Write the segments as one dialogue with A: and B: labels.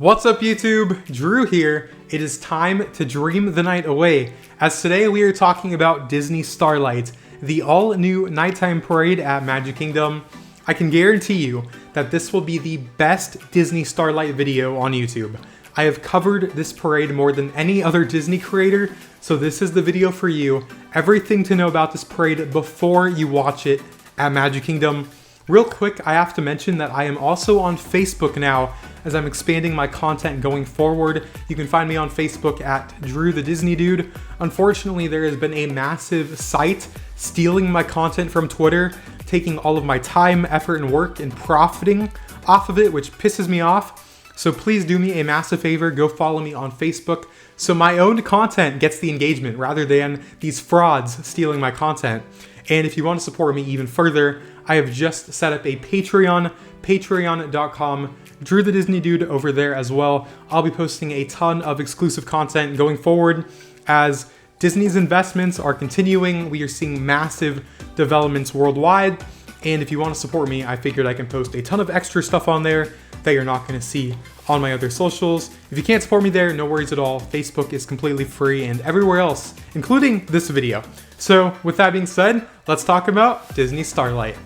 A: What's up YouTube? Drew here. It is time to dream the night away, as today we are talking about Disney Starlight, the all-new nighttime parade at Magic Kingdom. I can guarantee you that this will be the best Disney Starlight video on YouTube. I have covered this parade more than any other Disney creator, so this is the video for you. Everything to know about this parade before you watch it at Magic Kingdom. Real quick, I have to mention that I am also on Facebook now, as I'm expanding my content going forward. You can find me on Facebook at Drew the Disney Dude. Unfortunately, there has been a massive site stealing my content from Twitter, taking all of my time, effort, and work and profiting off of it, which pisses me off. So please do me a massive favor, go follow me on Facebook so my own content gets the engagement rather than these frauds stealing my content. And if you want to support me even further, I have just set up a Patreon, patreon.com, Drew the Disney Dude over there as well. I'll be posting a ton of exclusive content going forward as Disney's investments are continuing. We are seeing massive developments worldwide. And if you want to support me, I figured I can post a ton of extra stuff on there that you're not going to see on my other socials. If you can't support me there, no worries at all. Facebook is completely free and everywhere else, including this video. So with that being said, let's talk about Disney Starlight.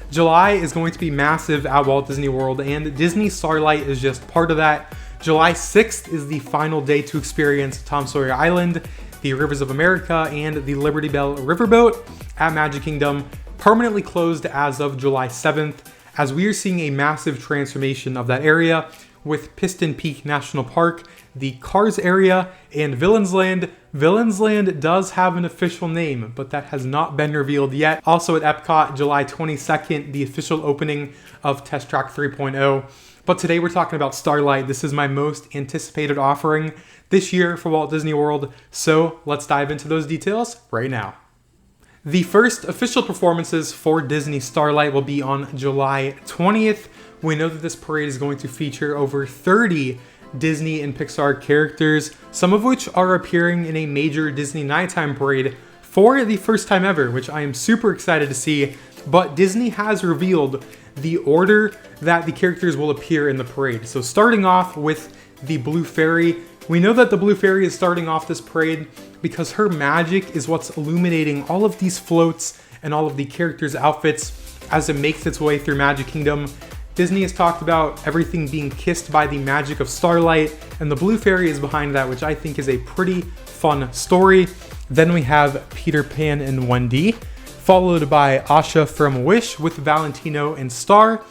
A: July is going to be massive at Walt Disney World, and Disney Starlight is just part of that. July 6th is the final day to experience Tom Sawyer Island, the Rivers of America, and the Liberty Bell Riverboat at Magic Kingdom, permanently closed as of July 7th, as we are seeing a massive transformation of that area with Piston Peak National Park, the Cars area, and Villains Land. Villains Land does have an official name, but that has not been revealed yet. Also at Epcot, July 22nd, the official opening of Test Track 3.0. But today we're talking about Starlight. This is my most anticipated offering this year for Walt Disney World. So let's dive into those details right now. The first official performances for Disney Starlight will be on July 20th. We know that this parade is going to feature over 30 Disney and Pixar characters, some of which are appearing in a major Disney nighttime parade for the first time ever, which I am super excited to see. But Disney has revealed the order that the characters will appear in the parade. So starting off with the Blue Fairy, we know that the Blue Fairy is starting off this parade because her magic is what's illuminating all of these floats and all of the characters' outfits as it makes its way through Magic Kingdom. Disney has talked about everything being kissed by the magic of Starlight, and the Blue Fairy is behind that, which I think is a pretty fun story. Then we have Peter Pan and Wendy, followed by Asha from Wish with Valentino and Star.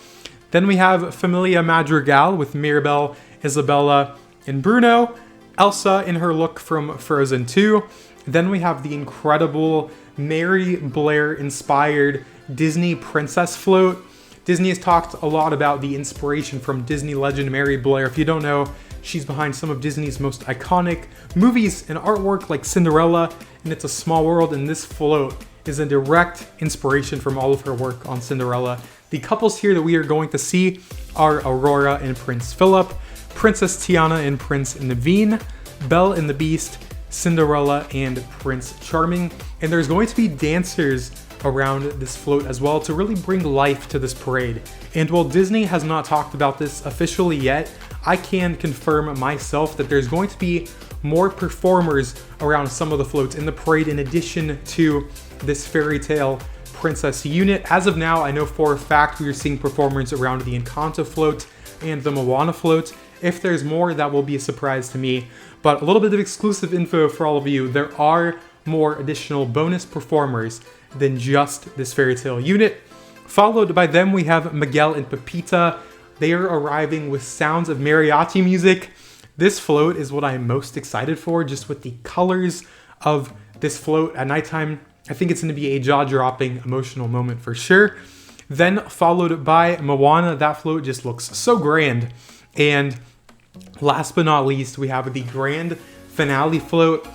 A: Then we have Familia Madrigal with Mirabel, Isabella, and Bruno. Elsa in her look from Frozen 2. Then we have the incredible Mary Blair inspired Disney Princess Float. Disney has talked a lot about the inspiration from Disney legend Mary Blair. If you don't know, she's behind some of Disney's most iconic movies and artwork like Cinderella and It's a Small World, and this float is a direct inspiration from all of her work on Cinderella. The couples here that we are going to see are Aurora and Prince Philip, Princess Tiana and Prince Naveen, Belle and the Beast, Cinderella and Prince Charming, and there's going to be dancers around this float as well to really bring life to this parade. And while Disney has not talked about this officially yet, I can confirm myself that there's going to be more performers around some of the floats in the parade in addition to this fairy tale princess unit. As of now, I know for a fact we are seeing performers around the Encanto float and the Moana float. If there's more, that will be a surprise to me. But a little bit of exclusive info for all of you. There are more additional bonus performers than just this fairy tale unit. Followed by them, we have Miguel and Pepita. They are arriving with sounds of mariachi music. This float is what I'm most excited for, just with the colors of this float at nighttime. I think it's going to be a jaw-dropping, emotional moment for sure. Then followed by Moana. That float just looks so grand. And last but not least, we have the grand finale float.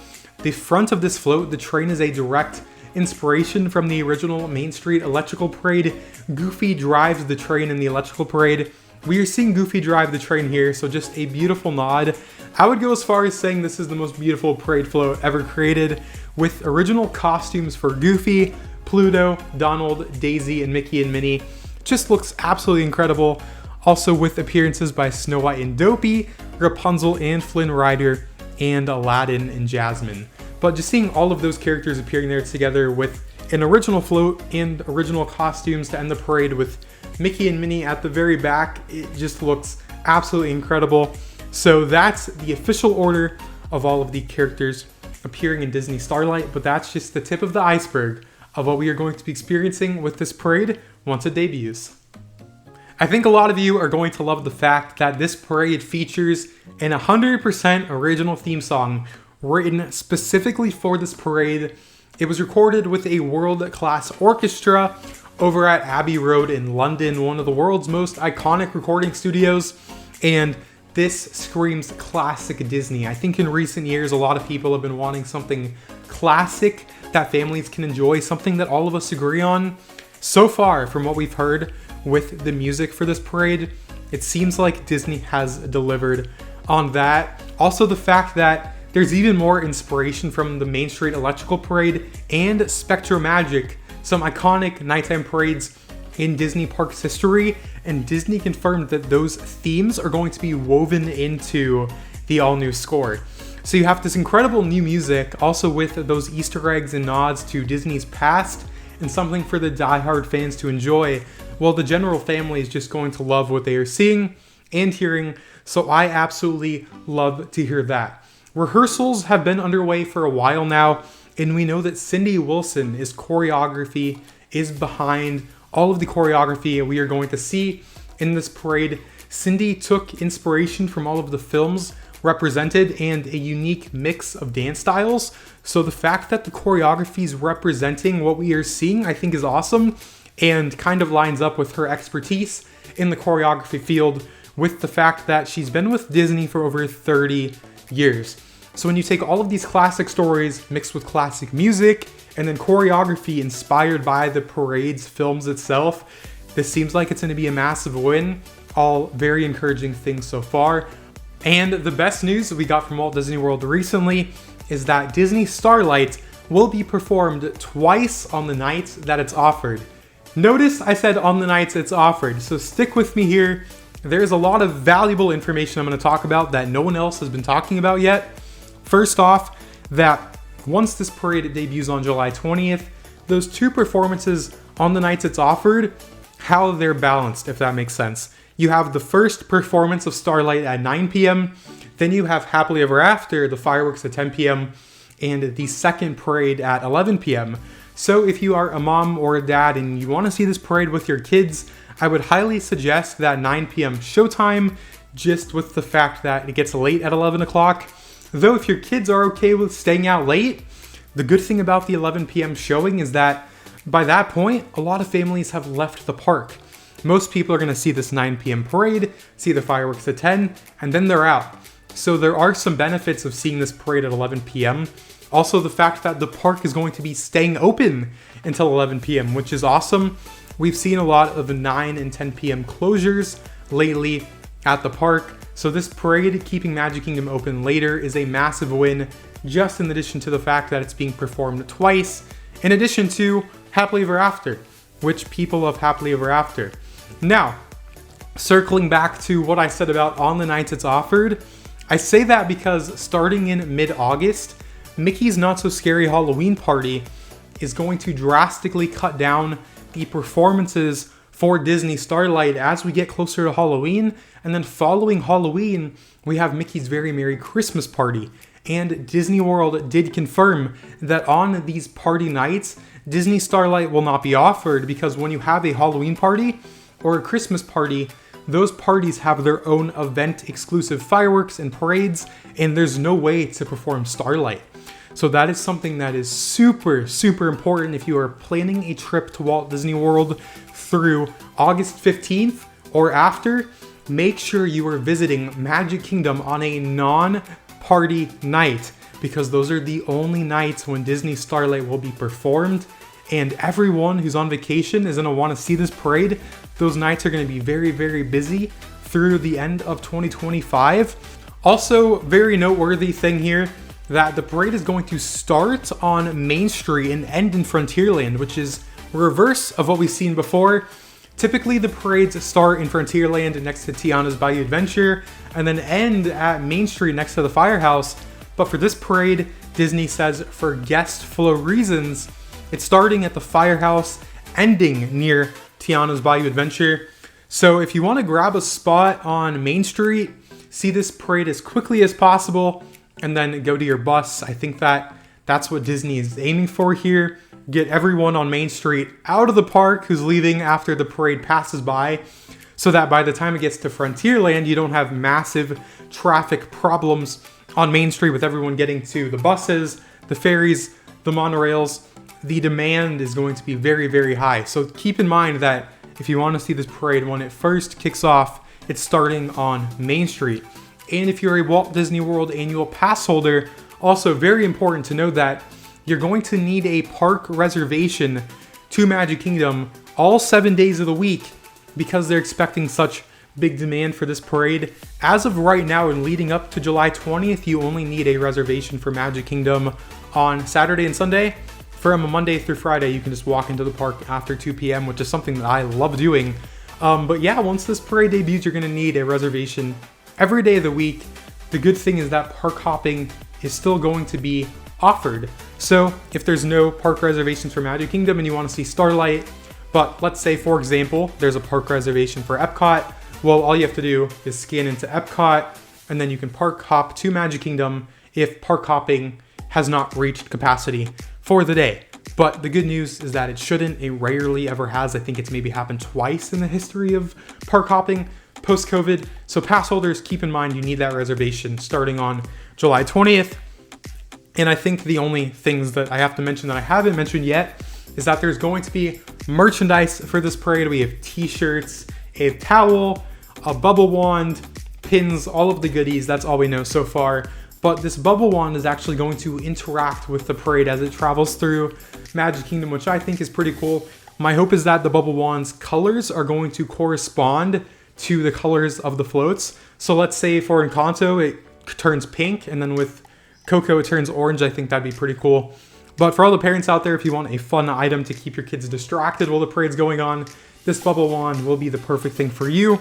A: The front of this float, the train is a direct inspiration from the original Main Street Electrical Parade. Goofy drives the train in the Electrical Parade. We are seeing Goofy drive the train here, so just a beautiful nod. I would go as far as saying this is the most beautiful parade float ever created, with original costumes for Goofy, Pluto, Donald, Daisy, and Mickey and Minnie. Just looks absolutely incredible. Also with appearances by Snow White and Dopey, Rapunzel and Flynn Rider, and Aladdin and Jasmine. But just seeing all of those characters appearing there together with an original float and original costumes to end the parade with Mickey and Minnie at the very back, it just looks absolutely incredible. So that's the official order of all of the characters appearing in Disney Starlight, but that's just the tip of the iceberg of what we are going to be experiencing with this parade once it debuts. I think a lot of you are going to love the fact that this parade features an 100% original theme song written specifically for this parade. It was recorded with a world-class orchestra over at Abbey Road in London, one of the world's most iconic recording studios, and this screams classic Disney. I think in recent years, a lot of people have been wanting something classic that families can enjoy, something that all of us agree on. So far, from what we've heard with the music for this parade, it seems like Disney has delivered on that. Also, the fact that there's even more inspiration from the Main Street Electrical Parade and SpectroMagic, some iconic nighttime parades in Disney Parks history, and Disney confirmed that those themes are going to be woven into the all-new score. So you have this incredible new music, also with those Easter eggs and nods to Disney's past, and something for the die-hard fans to enjoy, while the general family is just going to love what they are seeing and hearing, so I absolutely love to hear that. Rehearsals have been underway for a while now, and we know that Cindy Wilson is behind all of the choreography we are going to see in this parade. Cindy took inspiration from all of the films represented and a unique mix of dance styles. So the fact that the choreography is representing what we are seeing, I think is awesome and kind of lines up with her expertise in the choreography field, with the fact that she's been with Disney for over 30 years. So when you take all of these classic stories mixed with classic music and then choreography inspired by the parade's films itself, this seems like it's going to be a massive win. All very encouraging things so far. And the best news that we got from Walt Disney World recently is that Disney Starlight will be performed twice on the nights that it's offered. Notice I said on the nights it's offered, so stick with me here. There's a lot of valuable information I'm going to talk about that no one else has been talking about yet. First off, that once this parade debuts on July 20th, those two performances on the nights it's offered, how they're balanced, if that makes sense. You have the first performance of Starlight at 9 p.m., then you have Happily Ever After, the fireworks at 10 p.m., and the second parade at 11 p.m. So if you are a mom or a dad and you want to see this parade with your kids, I would highly suggest that 9 p.m. showtime, just with the fact that it gets late at 11 o'clock. Though if your kids are okay with staying out late, the good thing about the 11 p.m. showing is that by that point, a lot of families have left the park. Most people are going to see this 9 p.m. parade, see the fireworks at 10, and then they're out. So there are some benefits of seeing this parade at 11 p.m. Also, the fact that the park is going to be staying open until 11 p.m., which is awesome. We've seen a lot of 9 and 10 p.m. closures lately at the park. So this parade keeping Magic Kingdom open later is a massive win, just in addition to the fact that it's being performed twice, in addition to Happily Ever After, which people love Happily Ever After. Now, circling back to what I said about on the nights it's offered, I say that because starting in mid-August, Mickey's Not So Scary Halloween Party is going to drastically cut down the performances for Disney Starlight as we get closer to Halloween. And then following Halloween, we have Mickey's Very Merry Christmas Party. And Disney World did confirm that on these party nights, Disney Starlight will not be offered, because when you have a Halloween party or a Christmas party, those parties have their own event-exclusive fireworks and parades, and there's no way to perform Starlight. So that is something that is super, super important if you are planning a trip to Walt Disney World through August 15th or after. Make sure you are visiting Magic Kingdom on a non-party night, because those are the only nights when Disney Starlight will be performed, and everyone who's on vacation is going to want to see this parade. Those nights are going to be very, very busy through the end of 2025. Also, very noteworthy thing here, that the parade is going to start on Main Street and end in Frontierland, which is reverse of what we've seen before. Typically, the parades start in Frontierland next to Tiana's Bayou Adventure and then end at Main Street next to the Firehouse. But for this parade, Disney says for guest flow reasons, it's starting at the Firehouse, ending near Tiana's Bayou Adventure. So if you want to grab a spot on Main Street, see this parade as quickly as possible, and then go to your bus. I think that's what Disney is aiming for here. Get everyone on Main Street out of the park who's leaving after the parade passes by, so that by the time it gets to Frontierland, you don't have massive traffic problems on Main Street with everyone getting to the buses, the ferries, the monorails. The demand is going to be very, very high. So keep in mind that if you want to see this parade when it first kicks off, it's starting on Main Street. And if you're a Walt Disney World annual pass holder, also very important to know that you're going to need a park reservation to Magic Kingdom all 7 days of the week because they're expecting such big demand for this parade. As of right now and leading up to July 20th, you only need a reservation for Magic Kingdom on Saturday and Sunday. From Monday through Friday, you can just walk into the park after 2 p.m., which is something that I love doing. But yeah, once this parade debuts, you're going to need a reservation every day of the week. The good thing is that park hopping is still going to be offered. So if there's no park reservations for Magic Kingdom and you want to see Starlight, but let's say, for example, there's a park reservation for Epcot, well, all you have to do is scan into Epcot, and then you can park hop to Magic Kingdom if park hopping has not reached capacity for the day. But the good news is that it shouldn't. It rarely ever has. I think it's maybe happened twice in the history of park hopping post-COVID. So pass holders, keep in mind you need that reservation starting on July 20th. And I think the only things that I have to mention that I haven't mentioned yet is that there's going to be merchandise for this parade. We have t-shirts, a towel, a bubble wand, pins, all of the goodies. That's all we know so far. But this bubble wand is actually going to interact with the parade as it travels through Magic Kingdom, which I think is pretty cool. My hope is that the bubble wand's colors are going to correspond to the colors of the floats. So let's say for Encanto, it turns pink, and then with Coco, it turns orange. I think that'd be pretty cool. But for all the parents out there, if you want a fun item to keep your kids distracted while the parade's going on, this bubble wand will be the perfect thing for you.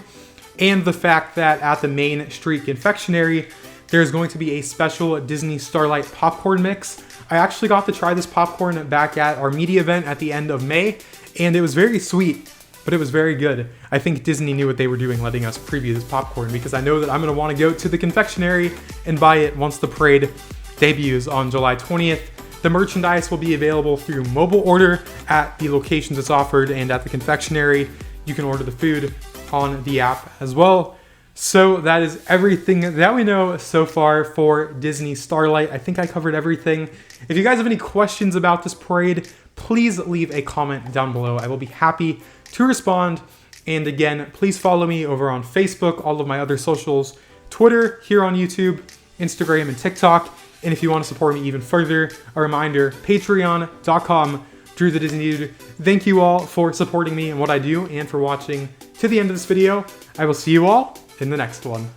A: And the fact that at the Main Street Confectionery, there's going to be a special Disney Starlight popcorn mix. I actually got to try this popcorn back at our media event at the end of May, and it was very sweet, but it was very good. I think Disney knew what they were doing letting us preview this popcorn, because I know that I'm going to want to go to the confectionery and buy it once the parade debuts on July 20th. The merchandise will be available through mobile order at the locations it's offered, and at the confectionery, you can order the food on the app as well. So that is everything that we know so far for Disney Starlight. I think I covered everything. If you guys have any questions about this parade, please leave a comment down below. I will be happy to respond. And again, please follow me over on Facebook, all of my other socials, Twitter, here on YouTube, Instagram, and TikTok. And if you want to support me even further, a reminder, patreon.com/Drew the Disney Dude. Thank you all for supporting me and what I do and for watching to the end of this video. I will see you all in the next one.